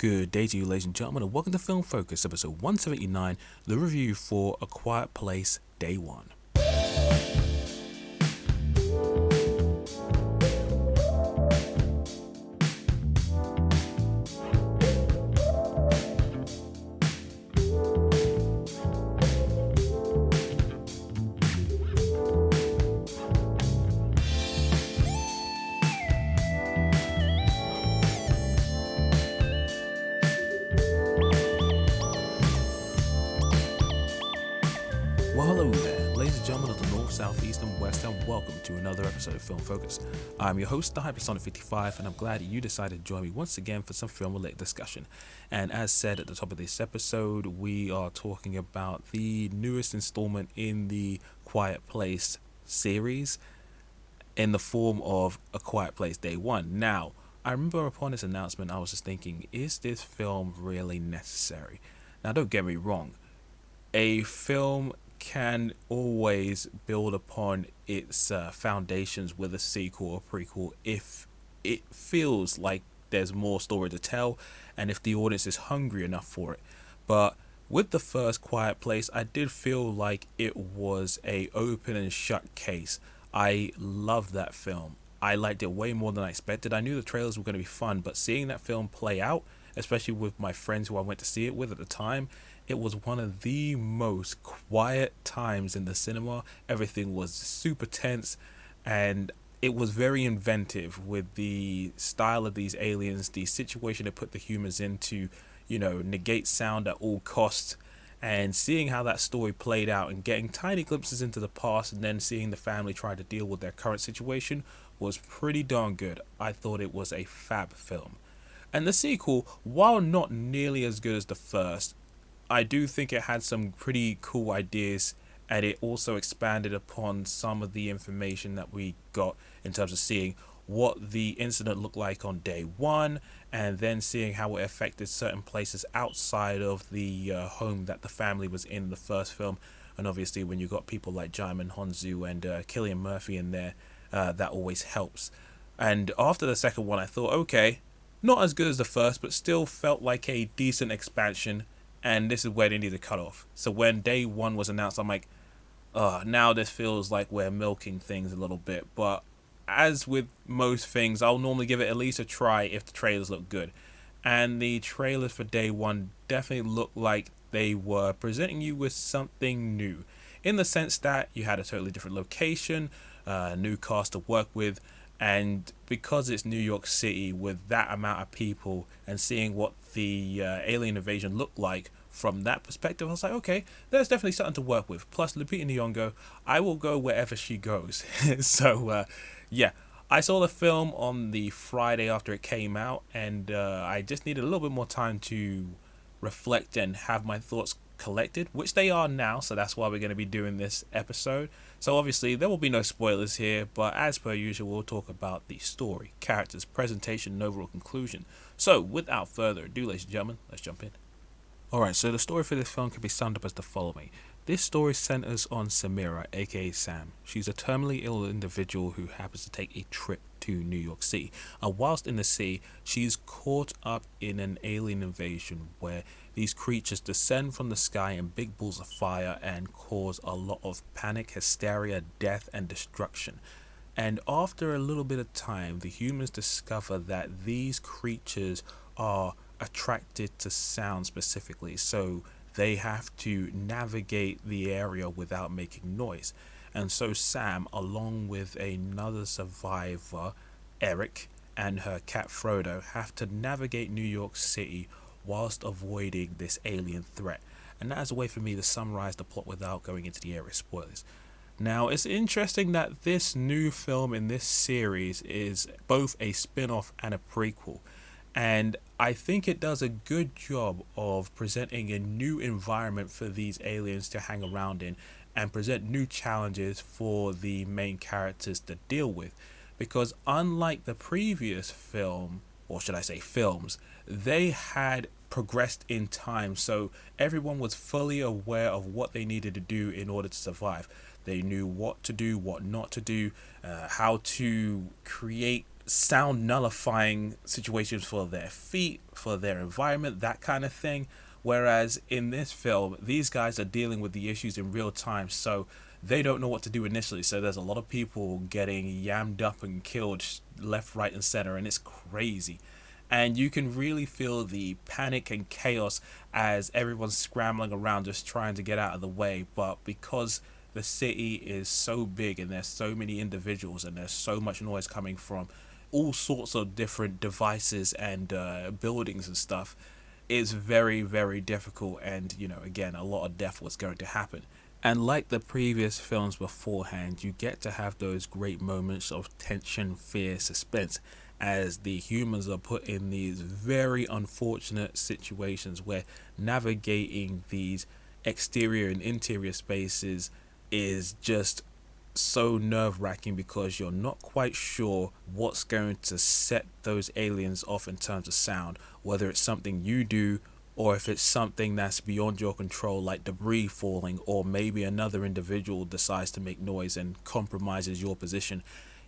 Good day to you, ladies and gentlemen, and welcome to Film Focus, episode 179, the review for A Quiet Place, Day 1. Well, hello there, ladies and gentlemen of the North, South, East, and West, and welcome to another episode of Film Focus. I'm your host, the Hypersonic55, and I'm glad you decided to join me once again for some film-related discussion. And as said at the top of this episode, we are talking about the newest installment in the Quiet Place series in the form of A Quiet Place Day 1. Now, I remember upon this announcement, I was just thinking, is this film really necessary? Now, don't get me wrong. A film can always build upon its foundations with a sequel or prequel if it feels like there's more story to tell and if the audience is hungry enough for it. But with the first Quiet Place, I did feel like it was a open and shut case. I loved that film. I liked it way more than I expected. I knew the trailers were going to be fun, but seeing that film play out, especially with my friends who I went to see it with at the time, it was one of the most quiet times in the cinema. Everything was super tense, and it was very inventive with the style of these aliens, the situation it put the humans into, negate sound at all costs, and seeing how that story played out and getting tiny glimpses into the past and then seeing the family try to deal with their current situation was pretty darn good. I thought it was a fab film. And the sequel, while not nearly as good as the first, I do think it had some pretty cool ideas, and it also expanded upon some of the information that we got in terms of seeing what the incident looked like on day one, and then seeing how it affected certain places outside of the home that the family was in the first film. And obviously when you got people like Djimon Hounsou and Cillian Murphy in there, that always helps. And after the second one, I thought, okay, not as good as the first, but still felt like a decent expansion. And this is where they need to cut off. So when day one was announced, I'm like, now this feels like we're milking things a little bit. But as with most things, I'll normally give it at least a try if the trailers look good. And the trailers for day one definitely looked like they were presenting you with something new, in the sense that you had a totally different location, a new cast to work with. And because it's New York City with that amount of people and seeing what the alien invasion looked like from that perspective, I was like, okay, there's definitely something to work with. Plus, Lupita Nyong'o, I will go wherever she goes. So, I saw the film on the Friday after it came out, and I just needed a little bit more time to reflect and have my thoughts collected, which they are now, so that's why we're going to be doing this episode. So obviously there will be no spoilers here, but as per usual, we'll talk about the story, characters, presentation, and overall conclusion. So without further ado, ladies and gentlemen, let's jump in. Alright, so the story for this film can be summed up as the following. This story centers on Samira, aka Sam. She's a terminally ill individual who happens to take a trip to New York City. And whilst in the city, she's caught up in an alien invasion where these creatures descend from the sky in big balls of fire and cause a lot of panic, hysteria, death, and destruction. And after a little bit of time, the humans discover that these creatures are attracted to sound specifically, so they have to navigate the area without making noise. And so Sam, along with another survivor, Eric, and her cat Frodo, have to navigate New York City whilst avoiding this alien threat. And that is a way for me to summarize the plot without going into the area of spoilers. Now, it's interesting that this new film in this series is both a spin-off and a prequel. And I think it does a good job of presenting a new environment for these aliens to hang around in and present new challenges for the main characters to deal with. Because unlike the previous film, or should I say films, they had progressed in time, so everyone was fully aware of what they needed to do in order to survive. They knew what to do, what not to do, how to create sound nullifying situations for their feet, for their environment, that kind of thing. Whereas in this film, these guys are dealing with the issues in real time, so they don't know what to do initially. So there's a lot of people getting yammed up and killed left, right, and center, and it's crazy. And you can really feel the panic and chaos as everyone's scrambling around just trying to get out of the way. But because the city is so big and there's so many individuals and there's so much noise coming from all sorts of different devices and buildings and stuff, it's very, very difficult. And, again, a lot of death was going to happen. And like the previous films beforehand, you get to have those great moments of tension, fear, suspense as the humans are put in these very unfortunate situations where navigating these exterior and interior spaces is just so nerve-wracking because you're not quite sure what's going to set those aliens off in terms of sound, whether it's something you do or if it's something that's beyond your control, like debris falling, or maybe another individual decides to make noise and compromises your position.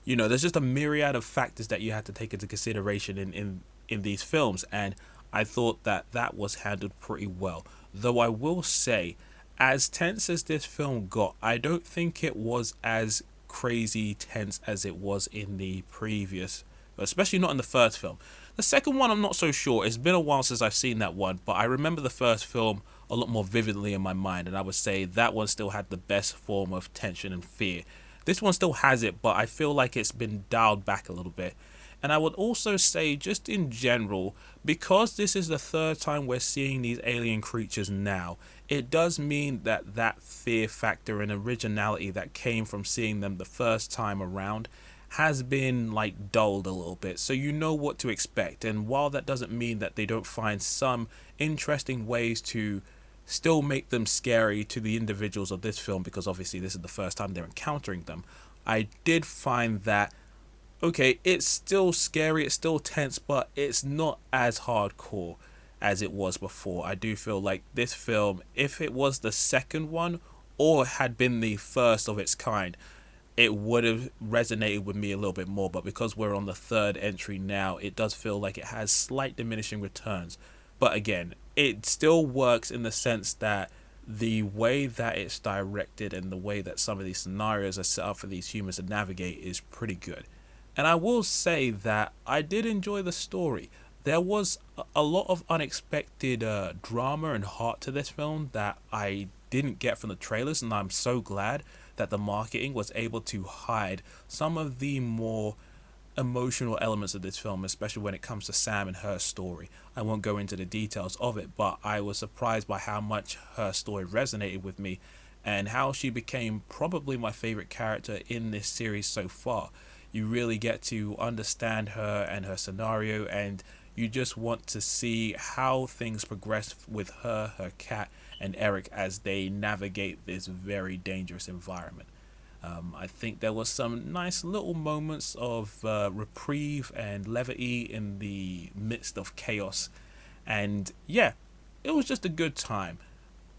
There's just a myriad of factors that you have to take into consideration in these films, and I thought that was handled pretty well. Though I will say, as tense as this film got, I don't think it was as crazy tense as it was in the previous, especially not in the first film. The second one, I'm not so sure. It's been a while since I've seen that one, but I remember the first film a lot more vividly in my mind, and I would say that one still had the best form of tension and fear. This one still has it, but I feel like it's been dialed back a little bit. And I would also say, just in general, because this is the third time we're seeing these alien creatures now, it does mean that fear factor and originality that came from seeing them the first time around has been dulled a little bit, so you know what to expect. And while that doesn't mean that they don't find some interesting ways to still make them scary to the individuals of this film, because obviously this is the first time they're encountering them, I did find that, okay, it's still scary, it's still tense, but it's not as hardcore as it was before. I do feel like this film, if it was the second one or had been the first of its kind, it would have resonated with me a little bit more. But because we're on the third entry now, it does feel like it has slight diminishing returns. But again, it still works in the sense that the way that it's directed and the way that some of these scenarios are set up for these humans to navigate is pretty good. And I will say that I did enjoy the story. There was a lot of unexpected drama and heart to this film that I didn't get from the trailers, and I'm so glad that the marketing was able to hide some of the more emotional elements of this film, especially when it comes to Sam and her story. I won't go into the details of it, but I was surprised by how much her story resonated with me and how she became probably my favorite character in this series so far. You really get to understand her and her scenario, and you just want to see how things progress with her cat, and Eric as they navigate this very dangerous environment. I think there was some nice little moments of reprieve and levity in the midst of chaos. And yeah, it was just a good time.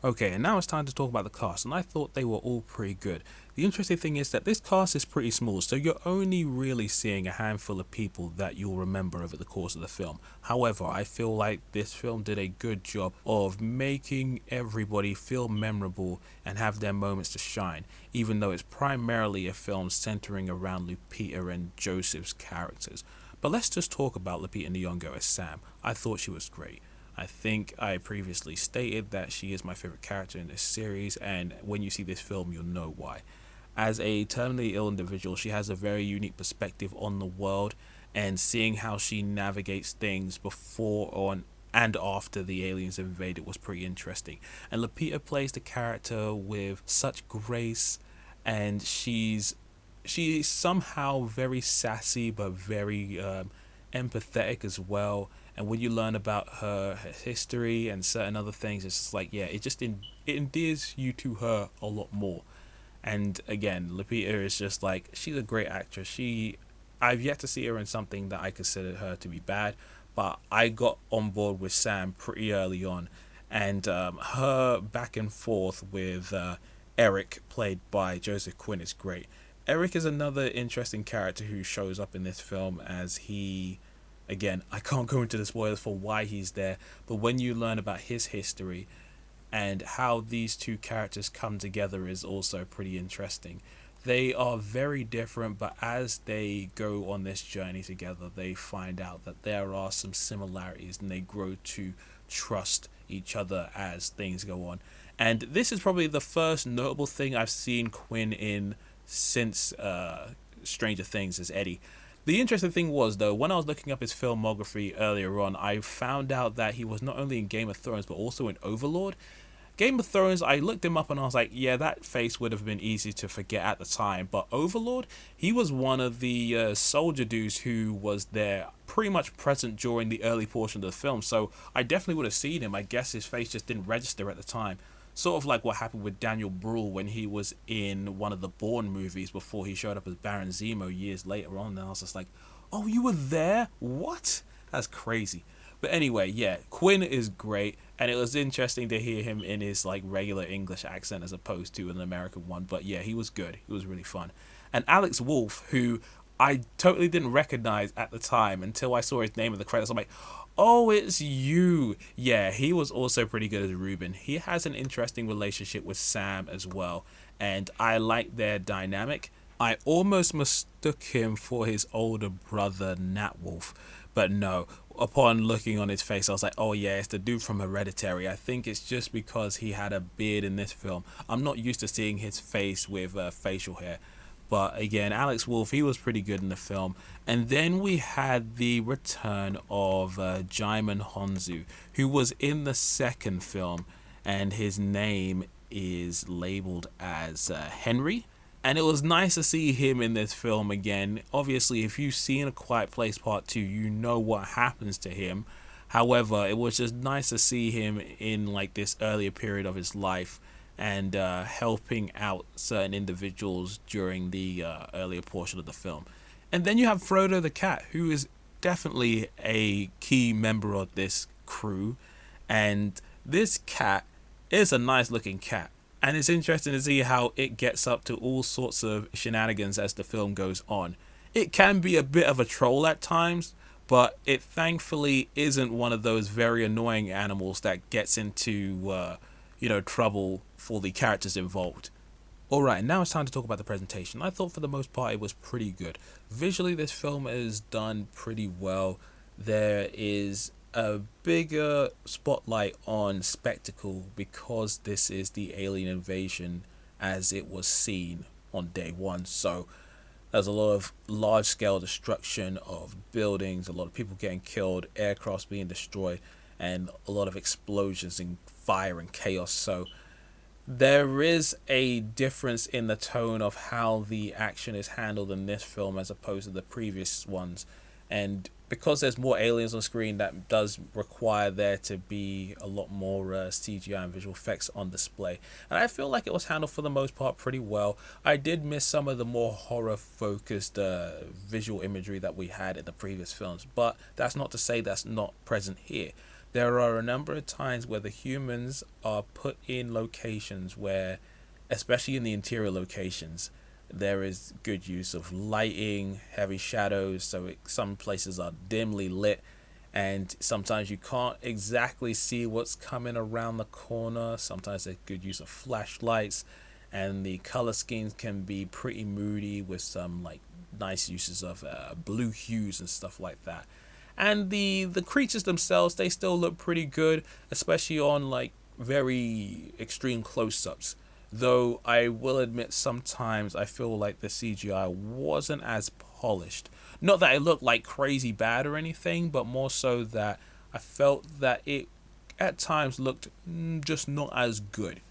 Okay, and now it's time to talk about the cast, and I thought they were all pretty good. The interesting thing is that this cast is pretty small, so you're only really seeing a handful of people that you'll remember over the course of the film. However, I feel like this film did a good job of making everybody feel memorable and have their moments to shine, even though it's primarily a film centering around Lupita and Joseph's characters. But let's just talk about Lupita Nyong'o as Sam. I thought she was great. I think I previously stated that she is my favorite character in this series, and when you see this film, you'll know why. As a terminally ill individual, she has a very unique perspective on the world, and seeing how she navigates things before, on, and after the aliens invaded was pretty interesting. And Lupita plays the character with such grace, and she's somehow very sassy but very empathetic as well. And when you learn about her history and certain other things, it's just like, yeah, it endears you to her a lot more. And again, Lupita is just like, she's a great actress. I've yet to see her in something that I consider her to be bad, but I got on board with Sam pretty early on. And her back and forth with Eric, played by Joseph Quinn, is great. Eric is another interesting character who shows up in this film as he, again, I can't go into the spoilers for why he's there, but when you learn about his history and how these two characters come together is also pretty interesting. They are very different, but as they go on this journey together, they find out that there are some similarities and they grow to trust each other as things go on. And this is probably the first notable thing I've seen Quinn in since Stranger Things as Eddie. The interesting thing was, though, when I was looking up his filmography earlier on, I found out that he was not only in Game of Thrones, but also in Overlord. Game of Thrones, I looked him up and I was like, yeah, that face would have been easy to forget at the time. But Overlord, he was one of the soldier dudes who was there pretty much present during the early portion of the film. So I definitely would have seen him. I guess his face just didn't register at the time. Sort of like what happened with Daniel Bruhl when he was in one of the Bourne movies before he showed up as Baron Zemo years later on. And I was just like, oh, you were there? What? That's crazy. But anyway, yeah, Quinn is great, and it was interesting to hear him in his like regular English accent as opposed to an American one. But yeah, he was good. He was really fun. And Alex Wolff, who I totally didn't recognize at the time until I saw his name in the credits. I'm like, oh, it's you. Yeah, he was also pretty good as Ruben. He has an interesting relationship with Sam as well, and I like their dynamic. I almost mistook him for his older brother, Nat Wolff, but no. Upon looking on his face, I was like, oh yeah, it's the dude from Hereditary. I think it's just because he had a beard in this film. I'm not used to seeing his face with facial hair. But again, Alex Wolff, he was pretty good in the film. And then we had the return of Djimon Hounsou, who was in the second film, and his name is labeled as Henry. And it was nice to see him in this film again. Obviously, if you've seen A Quiet Place Part 2, you know what happens to him. However, it was just nice to see him in like this earlier period of his life and helping out certain individuals during the earlier portion of the film. And then you have Frodo the cat, who is definitely a key member of this crew. And this cat is a nice looking cat. And it's interesting to see how it gets up to all sorts of shenanigans as the film goes on. It can be a bit of a troll at times, but it thankfully isn't one of those very annoying animals that gets into, trouble for the characters involved. Alright, now it's time to talk about the presentation. I thought for the most part it was pretty good. Visually, this film is done pretty well. There is a bigger spotlight on spectacle because this is the alien invasion as it was seen on day one. So there's a lot of large scale destruction of buildings, a lot of people getting killed, aircrafts being destroyed, and a lot of explosions and fire and chaos. So there is a difference in the tone of how the action is handled in this film as opposed to the previous ones. And because there's more aliens on screen, that does require there to be a lot more CGI and visual effects on display. And I feel like it was handled for the most part pretty well. I did miss some of the more horror-focused visual imagery that we had in the previous films, but that's not to say that's not present here. There are a number of times where the humans are put in locations where, especially in the interior locations, there is good use of lighting, heavy shadows, so some places are dimly lit, and sometimes you can't exactly see what's coming around the corner. Sometimes there's good use of flashlights, and the color schemes can be pretty moody with some like nice uses of blue hues and stuff like that. And the creatures themselves, they still look pretty good, especially on like very extreme close-ups. Though I will admit sometimes I feel like the CGI wasn't as polished. Not that it looked like crazy bad or anything, but more so that I felt that it at times looked just not as good.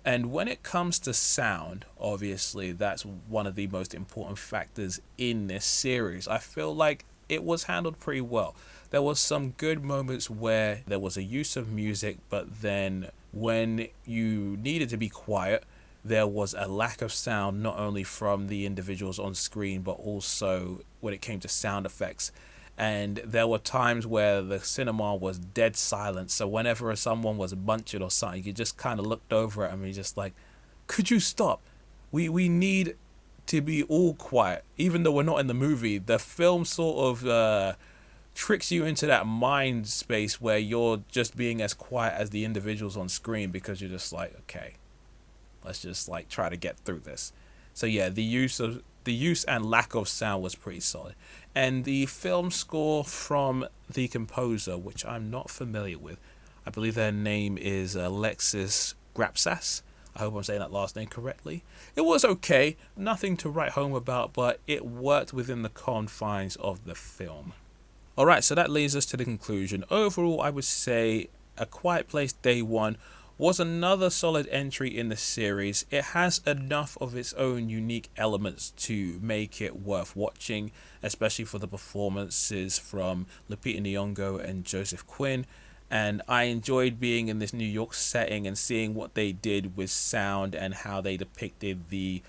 And when it comes to sound, obviously that's one of the most important factors in this series. I feel like it was handled pretty well. There was some good moments where there was a use of music, but then when you needed to be quiet, there was a lack of sound, not only from the individuals on screen, but also when it came to sound effects. And there were times where the cinema was dead silent. So whenever someone was munching or something, you just kind of looked over at them and you're just like, could you stop? We need to be all quiet. Even though we're not in the movie, the film sort of tricks you into that mind space where you're just being as quiet as the individuals on screen, because you're just like, okay, let's just like try to get through this. So yeah, the use and lack of sound was pretty solid. And the film score from the composer, which I'm not familiar with, I believe their name is Alexis Grapsas. I hope I'm saying that last name correctly. It was okay, nothing to write home about, but it worked within the confines of the film. Alright, so that leads us to the conclusion. Overall, I would say A Quiet Place Day 1 was another solid entry in the series. It has enough of its own unique elements to make it worth watching, especially for the performances from Lupita Nyong'o and Joseph Quinn. And I enjoyed being in this New York setting and seeing what they did with sound and how they depicted the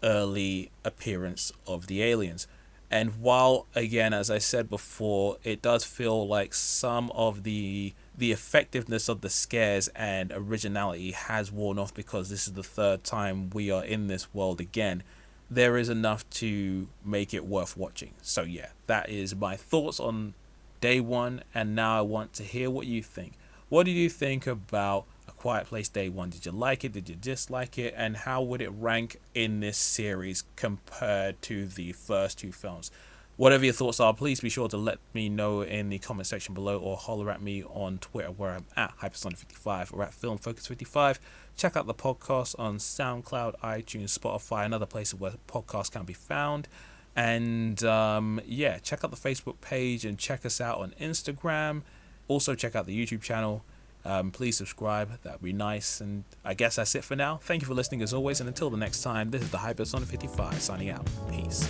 early appearance of the aliens. And while, again, as I said before, it does feel like some of the effectiveness of the scares and originality has worn off because this is the third time we are in this world again, there is enough to make it worth watching. So yeah, that is my thoughts on Day 1, and now I want to hear what you think. What did you think about A Quiet Place Day 1? Did you like it? Did you dislike it? And how would it rank in this series compared to the first two films? Whatever your thoughts are, please be sure to let me know in the comment section below, or holler at me on Twitter where I'm at Hypersonic55 or at FilmFocus55. Check out the podcast on SoundCloud, iTunes, Spotify, and other places where podcasts can be found. And yeah, check out the Facebook page and check us out on Instagram. Also check out the YouTube channel. Please subscribe, that would be nice. And I guess that's it for now. Thank you for listening as always, and until the next time, this is the Hypersonic55 signing out. Peace.